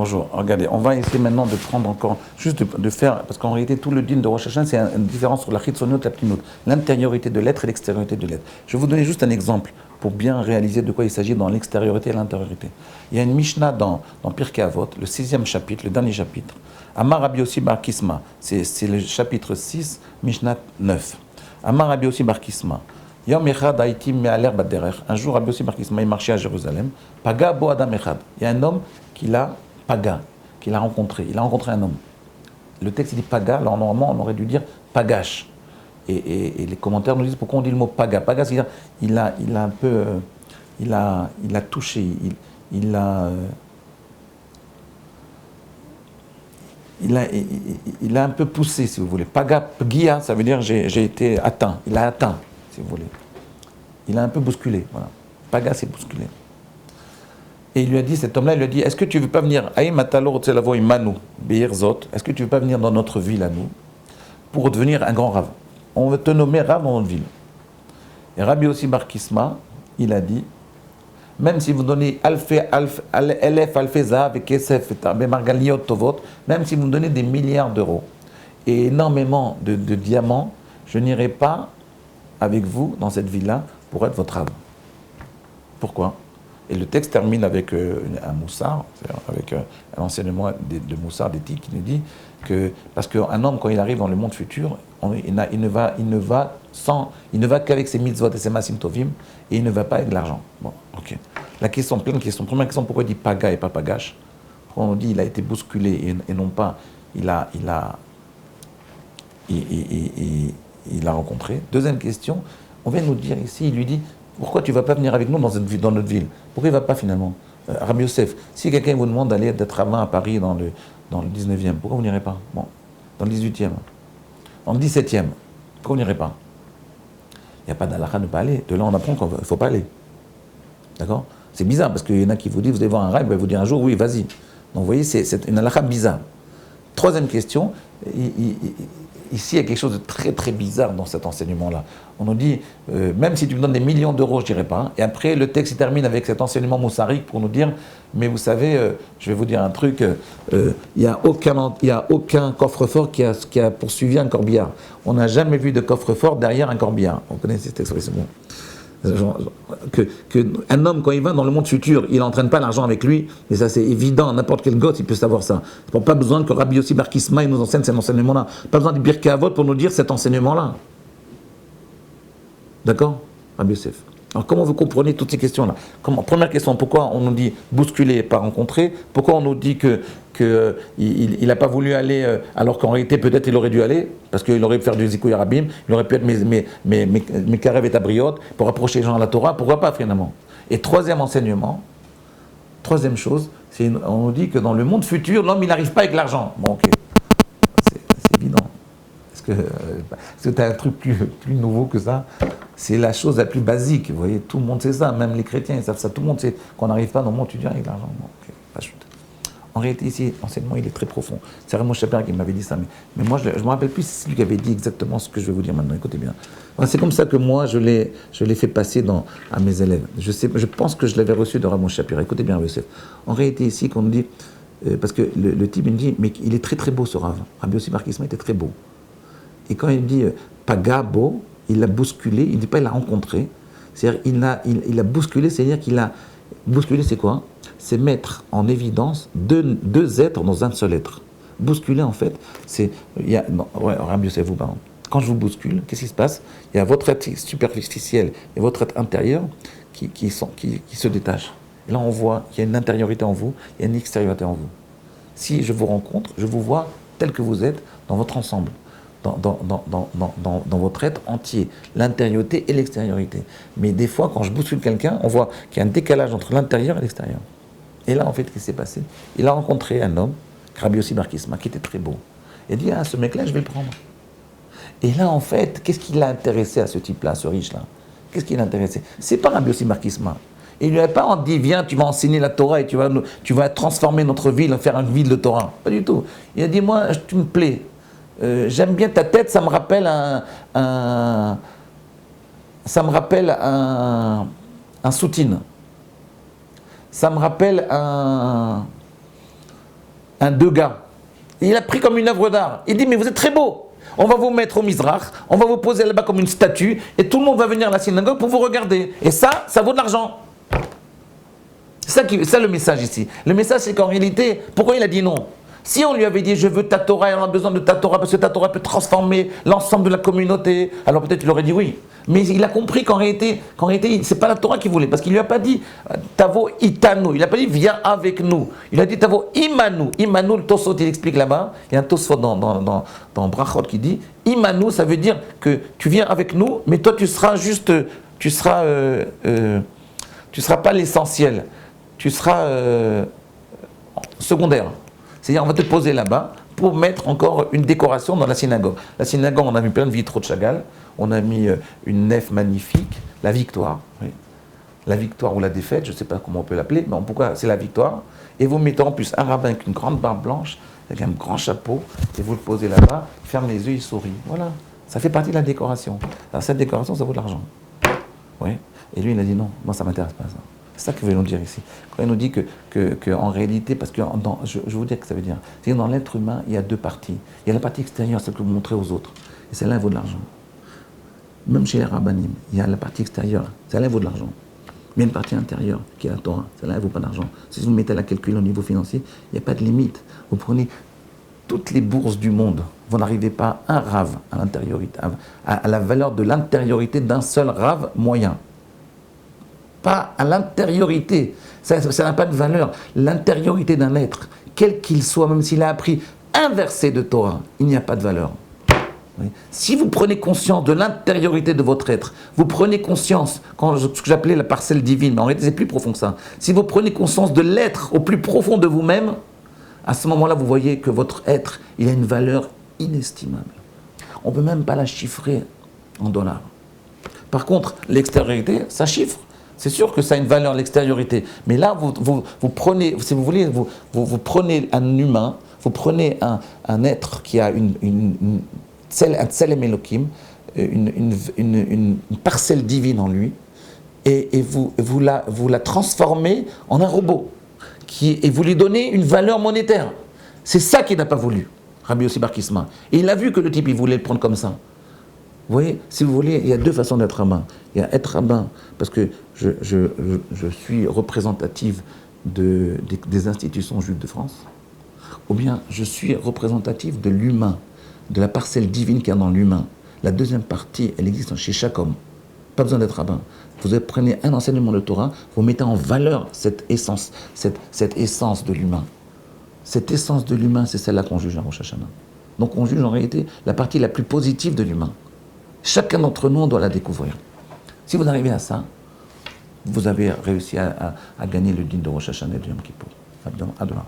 bonjour. Regardez, on va essayer maintenant de prendre encore, juste de faire, parce qu'en réalité, tout le din de Rosh Hashanah, c'est une différence sur la chitzoniut et la pnimut, l'intériorité de l'être et l'extériorité de l'être. Je vais vous donner juste un exemple pour bien réaliser de quoi il s'agit dans l'extériorité et l'intériorité. Il y a une Mishnah dans Pirkei Avot, le 6e chapitre, le dernier chapitre. Amar Rabbi Yossi bar Kisma, c'est le chapitre 6, Mishnah 9. Amar Rabbi Yossi bar Kisma. Yom Echad Haïti Me'aler Baderer. Un jour, Rabbi Yossi bar Kisma, il marchait à Jérusalem. Paga bo Adam Echad. Il y a un homme qu'il a paga, qu'il a rencontré. Il a rencontré un homme. Le texte dit paga, alors normalement on aurait dû dire pagache. Et les commentaires nous disent pourquoi on dit le mot paga. Paga, c'est-à-dire il a un peu, il a touché, il a un peu poussé, si vous voulez. Paga, pgia, ça veut dire j'ai été atteint. Il a atteint, si vous voulez. Il a un peu bousculé, voilà. Paga, c'est bousculé. Et il lui a dit, cet homme-là, il lui a dit, est-ce que tu ne veux pas venir, est-ce que tu ne veux pas venir dans notre ville à nous pour devenir un grand rave? On veut te nommer rave dans notre ville. Et Rabbi Yossi bar Kisma, il a dit, même si vous donnez même si vous me donnez des milliards d'euros et énormément de diamants, je n'irai pas avec vous dans cette ville-là pour être votre rave. Pourquoi? Et le texte termine avec un moussard, avec un enseignement de moussard d'éthique qui nous dit que, parce qu'un homme, quand il arrive dans le monde futur, il ne va qu'avec ses mitzvot et ses masim tovim, et il ne va pas avec l'argent. Bon, ok. La question, plein de questions. Première question, pourquoi il dit paga et pas pagache? Pourquoi on dit il a été bousculé et non pas il a rencontré? Deuxième question, on vient nous dire ici, il lui dit, pourquoi tu ne vas pas venir avec nous dans notre ville? Pourquoi il ne va pas finalement? Rabbi Yosef, si quelqu'un vous demande d'aller d'être rabbin à Paris dans le 19e, pourquoi vous n'irez pas? Bon, dans le 18e, dans le 17e, pourquoi vous n'irez pas? Il n'y a pas d'halakha de ne pas aller. De là, on apprend qu'il ne faut pas aller. D'accord? C'est bizarre, parce qu'il y en a qui vous disent, vous allez voir un rabbin, il va vous dire un jour, oui, vas-y. Donc vous voyez, c'est une halakha bizarre. Troisième question, ici, il y a quelque chose de très très bizarre dans cet enseignement-là. On nous dit, même si tu me donnes des millions d'euros, je ne dirais pas. Et après, le texte il termine avec cet enseignement moussarique pour nous dire, mais vous savez, je vais vous dire un truc, il n'y a aucun coffre-fort qui a poursuivi un corbillard. On n'a jamais vu de coffre-fort derrière un corbillard. On connaît cette expression. Un homme, quand il va dans le monde futur, il n'entraîne pas l'argent avec lui, et ça c'est évident, n'importe quel gosse il peut savoir ça. Il n'y a pas besoin que Rabbi Yossi bar Kisma nous enseigne cet enseignement-là. Pas besoin de Pirkei Avot pour nous dire cet enseignement-là. D'accord, Rabbi Yosef? Alors comment vous comprenez toutes ces questions-là? Première question, pourquoi on nous dit bousculer et pas rencontrer? Pourquoi on nous dit qu'il n'a pas voulu aller alors qu'en réalité peut-être il aurait dû aller parce qu'il aurait pu faire du Zikouï Rabim, il aurait pu être mes Karev et Tabriot pour approcher les gens à la Torah, pourquoi pas finalement? Et troisième enseignement, troisième chose, on nous dit que dans le monde futur, l'homme il n'arrive pas avec l'argent. Bon ok, c'est évident. Est-ce que tu as un truc plus nouveau que ça? C'est la chose la plus basique, vous voyez, tout le monde sait ça, même les chrétiens ils savent ça, tout le monde sait qu'on n'arrive pas dans le monde futur avec l'argent. Bon, okay, pas chute. En réalité ici, l'enseignement il est très profond. C'est Rameau Chaper qui m'avait dit ça, mais moi je ne me rappelle plus si c'est lui qui avait dit exactement ce que je vais vous dire maintenant, écoutez bien. C'est comme ça que moi je l'ai fait passer à mes élèves. Je pense que je l'avais reçu de Rameau Chaper, écoutez bien Yosef. En réalité ici, quand on dit, parce que le type il me dit, mais il est très très beau ce Rav. Rabbi Yossi bar Kisma était très beau. Et quand il dit pagabo, il l'a bousculé, il ne dit pas il l'a rencontré, c'est-à-dire il a bousculé, c'est-à-dire qu'il a bousculé, c'est quoi? C'est mettre en évidence deux êtres dans un seul être. Bousculer en fait, c'est Rabbi Yosef, vous pardon. Quand je vous bouscule, qu'est-ce qui se passe? Il y a votre être superficiel et votre être intérieur qui se détachent. Et là on voit qu'il y a une intériorité en vous, il y a une extériorité en vous. Si je vous rencontre, je vous vois tel que vous êtes dans votre ensemble. Dans votre être entier, l'intériorité et l'extériorité. Mais des fois, quand je bouscule quelqu'un, on voit qu'il y a un décalage entre l'intérieur et l'extérieur. Et là, en fait, qu'est-ce qui s'est passé? Il a rencontré un homme, Rabbi Yossi bar Kisma, qui était très beau. Il a dit, ah, ce mec-là, je vais le prendre. Et là, en fait, qu'est-ce qui l'a intéressé à ce type-là, à ce riche-là? Qu'est-ce qui l'a intéressé? C'est pas Rabbi Yossi bar Kisma. Et il lui a pas dit, viens, tu vas enseigner la Torah et tu vas transformer notre ville, faire une ville de Torah. Pas du tout. Il a dit, moi, tu me plais. J'aime bien ta tête, ça me rappelle un soutine. Ça me rappelle un un Degas. Il a pris comme une œuvre d'art. Il dit, mais vous êtes très beau. On va vous mettre au Mizrach, on va vous poser là-bas comme une statue, et tout le monde va venir à la synagogue pour vous regarder. Et ça vaut de l'argent. C'est ça le message ici. Le message, c'est qu'en réalité, pourquoi il a dit non? Si on lui avait dit, je veux ta Torah, et on a besoin de ta Torah, parce que ta Torah peut transformer l'ensemble de la communauté, alors peut-être il aurait dit oui. Mais il a compris qu'en réalité c'est pas la Torah qu'il voulait, parce qu'il lui a pas dit, Tavo itanu, il n'a pas dit, viens avec nous. Il a dit, Tavo imanu. Imanu, le Tosfot, il explique là-bas, il y a un Tosfot dans Brachot qui dit, imanu, ça veut dire que tu viens avec nous, mais toi tu seras juste, tu seras pas l'essentiel, tu seras secondaire. C'est-à-dire, on va te poser là-bas pour mettre encore une décoration dans la synagogue. La synagogue, on a mis plein de vitraux de Chagall, on a mis une nef magnifique, la victoire. Oui. La victoire ou la défaite, je ne sais pas comment on peut l'appeler, mais en tout cas, c'est la victoire. Et vous mettez en plus un rabbin avec une grande barbe blanche, avec un grand chapeau, et vous le posez là-bas, il ferme les yeux, il sourit. Voilà, ça fait partie de la décoration. Alors cette décoration, ça vaut de l'argent. Oui. Et lui, il a dit non, moi ça ne m'intéresse pas ça. C'est ça qu'il veut nous dire ici. Quand il nous dit que en réalité, parce que je vais vous dire ce que ça veut dire. C'est que dans l'être humain, il y a deux parties. Il y a la partie extérieure, celle que vous montrez aux autres. Et celle-là, elle vaut de l'argent. Même chez les rabbanim, il y a la partie extérieure, celle-là, elle vaut de l'argent. Mais il y a une partie intérieure, qui est la Torah, celle-là, elle ne vaut pas d'argent. Si vous mettez la calcul au niveau financier, il n'y a pas de limite. Vous prenez toutes les bourses du monde, vous n'arrivez pas à un rave à l'intériorité, à la valeur de l'intériorité d'un seul rave moyen. Pas à l'intériorité, ça n'a pas de valeur. L'intériorité d'un être, quel qu'il soit, même s'il a appris un verset de Torah, il n'y a pas de valeur. Oui. Si vous prenez conscience de l'intériorité de votre être, vous prenez conscience, ce que j'appelais la parcelle divine, mais en réalité c'est plus profond que ça, si vous prenez conscience de l'être au plus profond de vous-même, à ce moment-là vous voyez que votre être, il a une valeur inestimable. On ne peut même pas la chiffrer en dollars. Par contre, l'extériorité, ça chiffre. C'est sûr que ça a une valeur, l'extériorité. Mais là, vous prenez, si vous voulez, vous prenez un humain, vous prenez un être qui a un tselem Elokim, une parcelle divine en lui, et vous la transformez en un robot. Et vous lui donnez une valeur monétaire. C'est ça qu'il n'a pas voulu, Rabbi Yossi Bar Kisma. Et il a vu que le type, il voulait le prendre comme ça. Vous voyez, si vous voulez, il y a deux façons d'être rabbin. Il y a être rabbin parce que je suis représentative des institutions juives de France, ou bien je suis représentative de l'humain, de la parcelle divine qu'il y a dans l'humain. La deuxième partie, elle existe chez chaque homme. Pas besoin d'être rabbin. Vous prenez un enseignement de Torah, vous mettez en valeur cette essence de l'humain. Cette essence de l'humain, c'est celle-là qu'on juge à Rosh Hashanah. Donc on juge en réalité la partie la plus positive de l'humain. Chacun d'entre nous, on doit la découvrir. Si vous arrivez à ça, vous avez réussi à gagner le din de Rosh Hashanah et de Yom Kippour. À demain.